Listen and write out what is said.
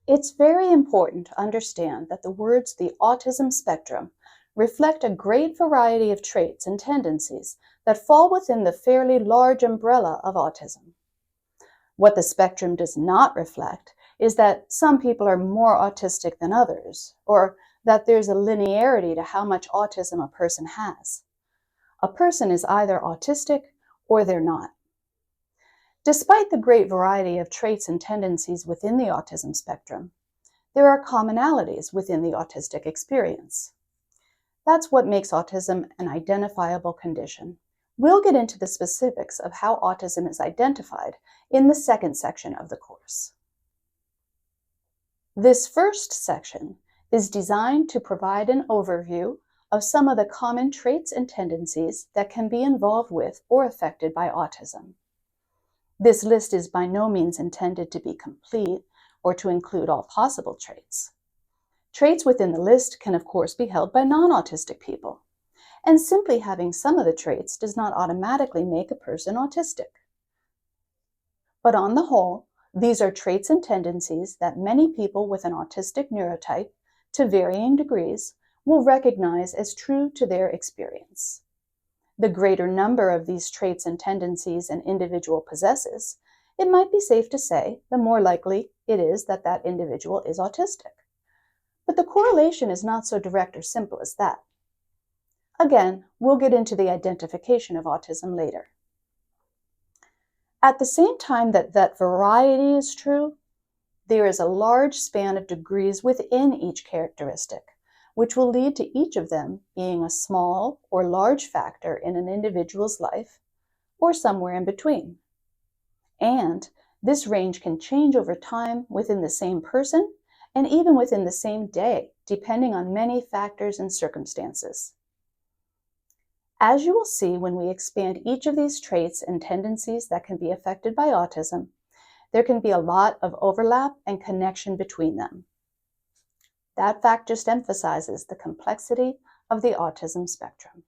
It's very important to understand that the words the autism spectrum reflect a great variety of traits and tendencies that fall within the fairly large umbrella of autism. What the spectrum does not reflect is that some people are more autistic than others, or that there's a linearity to how much autism a person has. A person is either autistic or they're not. Despite the great variety of traits and tendencies within the autism spectrum, there are commonalities within the autistic experience. That's what makes autism an identifiable condition. We'll get into the specifics of how autism is identified in the second section of the course. This first section is designed to provide an overview of some of the common traits and tendencies that can be involved with or affected by autism. This list is by no means intended to be complete or to include all possible traits. Traits within the list can, of course, be held by non-autistic people, and simply having some of the traits does not automatically make a person autistic. But on the whole, these are traits and tendencies that many people with an autistic neurotype, to varying degrees, will recognize as true to their experience. The greater number of these traits and tendencies an individual possesses, it might be safe to say, the more likely it is that that individual is autistic. But the correlation is not so direct or simple as that. Again, we'll get into the identification of autism later. At the same time that variety is true, there is a large span of degrees within each characteristic, which will lead to each of them being a small or large factor in an individual's life, or somewhere in between. And this range can change over time within the same person and even within the same day, depending on many factors and circumstances. As you will see when we expand each of these traits and tendencies that can be affected by autism, there can be a lot of overlap and connection between them. That fact just emphasizes the complexity of the autism spectrum.